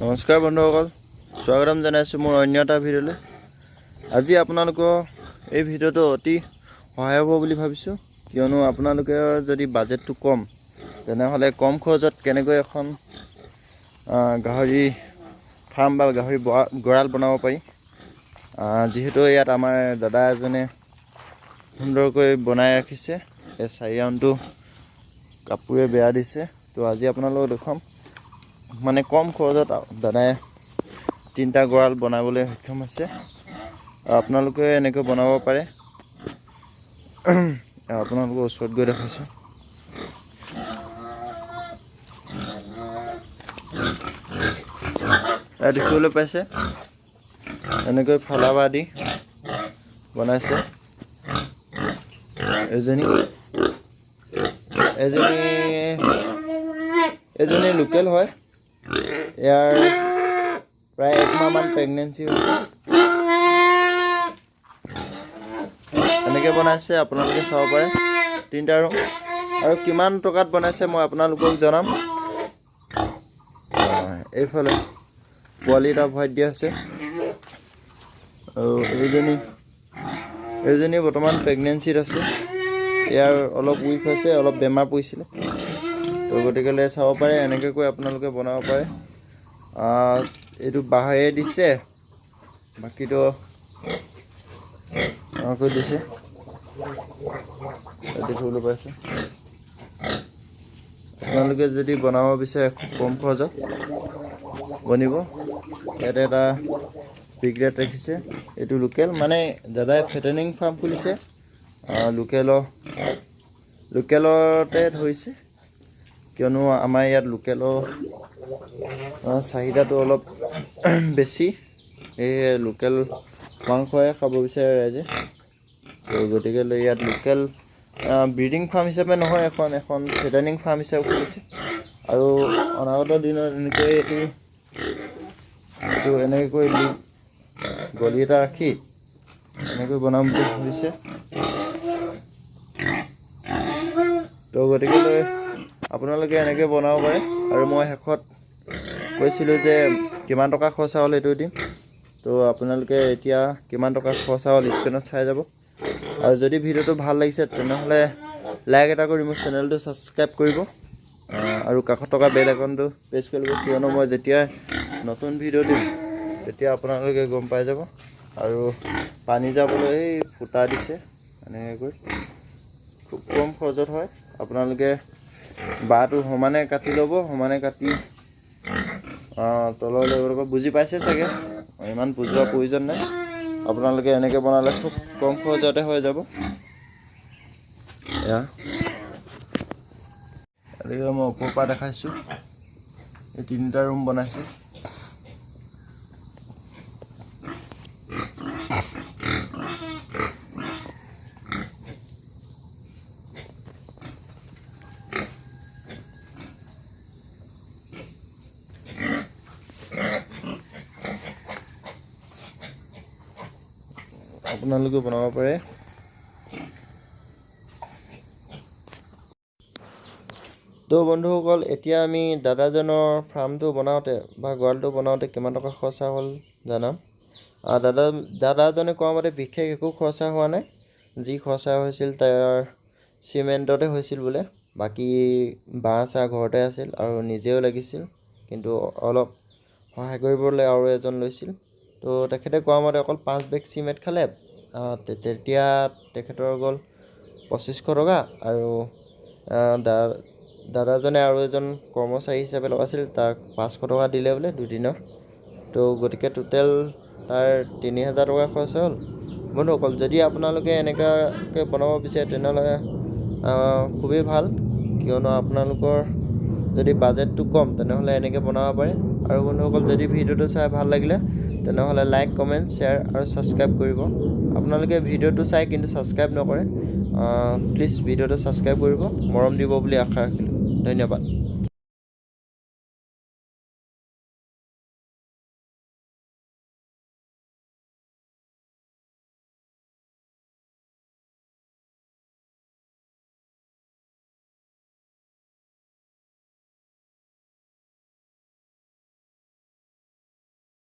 নমস্কাৰ বন্ধুসকল, স্বাগতম জনাইছোঁ মোৰ অন্য এটা ভিডিঅ'লৈ। আজি আপোনালোকৰ এই ভিডিঅ'টো অতি সহায় হ'ব বুলি ভাবিছোঁ, কিয়নো আপোনালোকৰ যদি বাজেটটো কম তেনেহ'লে কম খৰচত কেনেকৈ এখন গাহৰি ফাৰ্ম বা গাহৰি গঁৰাল বনাব পাৰি। যিহেতু ইয়াত আমাৰ দাদা এজনে সুন্দৰকৈ বনাই ৰাখিছে, এই 4 ৰাউণ্ডটো কাপোৰে বেৰা দিছে। তো আজি আপোনালোকক দেখুৱাম, মানে কম খৰচত দাদাই 3টা গঁৰাল বনাবলৈ সক্ষম হৈছে। আপোনালোকে এনেকৈ বনাব পাৰে। আপোনালোকৰ ওচৰত গৈ দেখাইছোঁ। দেখিবলৈ পাইছে, এনেকৈ ফলাবা দি বনাইছে। এজনী লোকেল হয়, ইয়াৰ প্ৰায় 1 মাহমান প্ৰেগনেঞ্চি হৈছে। এনেকৈ বনাইছে, আপোনালোকে চাব পাৰে 3টা ৰুম। আৰু কিমান টকাত বনাইছে মই আপোনালোকক জনাম। এইফালে পোৱালি এটা ভৰাই দিয়া আছে, আৰু এইজনী বৰ্তমান প্ৰেগনেঞ্চিত আছে। ইয়াৰ অলপ উইক হৈছে, অলপ বেমাৰ পৰিছিলে। তো গতিকেলৈ চাব পাৰে, এনেকৈ কৈ আপোনালোকে বনাব পাৰে। এইটো বাঁহেৰে দিছে, বাকীটো কৈ দিছে, দেখিবলৈ পাইছে। আপোনালোকে যদি বনাব বিচাৰে কম খৰচত বনিব। ইয়াতে এটা পিগ ৰেট ৰাখিছে, এইটো লোকেল, মানে দাদাই ফেটেনিং ফাৰ্ম খুলিছে। লোকেলতে ধৰিছে, কিয়নো আমাৰ ইয়াত লোকেলৰ চাহিদাটো অলপ বেছি। সেয়ে লোকেল মাংসহে খাব বিচাৰে ৰাইজে। তো গতিকেলৈ ইয়াত লোকেল ব্ৰিডিং ফাৰ্ম হিচাপে নহয়, এখন ফেটেনিং ফাৰ্ম হিচাপে খুলিছে। আৰু অনাগত দিনত এনেকৈ গলি এটা ৰাখি এনেকৈ বনাম বুলি ভাবিছে। তো গতিকেলৈ আপোনালোকে এনেকৈ বনাব পাৰে। আৰু মই শেষত কৈছিলোঁ যে কিমান টকা খৰচা হ'ল এইটো দিম। তো আপোনালোকে এতিয়া কিমান টকা খৰচা হ'ল স্ক্ৰীণত চাই যাব। আৰু যদি ভিডিঅ'টো ভাল লাগিছে তেনেহ'লে লাইক এটা কৰি মোৰ চেনেলটো ছাবস্ক্ৰাইব কৰিব, আৰু কাষত থকা বেল আইকনটো প্ৰেছ কৰিব, কিয়নো মই যেতিয়া নতুন ভিডিঅ' দিম তেতিয়া আপোনালোকে গম পাই যাব। আৰু পানী যাবলৈ ফুটা দিছে, এনেকৈ খুব কম খৰচত হয়। আপোনালোকে বাঁহটো সমানে কাটি ল'ব, সমানে কাটি তললৈ বুজি পাইছে চাগে, ইমান বুজোৱাৰ প্ৰয়োজন নাই। আপোনালোকে এনেকৈ বনালে খুব কম খৰচতে হৈ যাব। এনেকৈ মই ওপৰৰ পৰা দেখাইছোঁ, এই 3টা ৰুম বনাইছোঁ। আপোনালোকে বনাব পাৰে। তো বন্ধুসকল, এতিয়া আমি দাদাজনৰ ফাৰ্মটো বনাওঁতে বা গঁৰালটো বনাওঁতে কিমান টকা খৰচা হ'ল জনাম। দাদাজনে কোৱা মতে বিশেষ একো খৰচা হোৱা নাই। যি খৰচা হৈছিল তাৰ চিমেণ্টতে হৈছিল বোলে, বাকী বাঁহ চাহ ঘৰতে আছিল আৰু নিজেও লাগিছিল, কিন্তু অলপ সহায় কৰিবলৈ আৰু এজন লৈছিল। তো তেখেতে কোৱা মতে অকল 5 বেগ চিমেণ্ট খালে, তেতিয়া তেখেতৰ গ'ল 2500 টকা। আৰু দাদাজনে আৰু এজন কৰ্মচাৰী হিচাপে লগাইছিল, তাক 500 টকা দিলে বোলে দুদিনৰ। তো গতিকে টোটেল তাৰ 3000 টকা খৰচ হ'ল। বন্ধুসকল, যদি আপোনালোকে এনেকুৱাকৈ বনাব বিচাৰে তেনেহ'লে খুবেই ভাল, কিয়নো আপোনালোকৰ যদি বাজেটটো কম তেনেহ'লে এনেকৈ বনাব পাৰে। আৰু বন্ধুসকল, যদি ভিডিঅ'টো চাই ভাল লাগিলে তেনেহ'লে লাইক, কমেণ্ট, শ্বেয়াৰ আৰু ছাবস্ক্ৰাইব কৰিব। আপোনালোকে ভিডিঅ'টো চাই কিন্তু ছাবস্ক্ৰাইব নকৰে, প্লিজ ভিডিঅ'টো ছাবস্ক্ৰাইব কৰিব, মৰম দিব বুলি আশা ৰাখিলোঁ। ধন্যবাদ।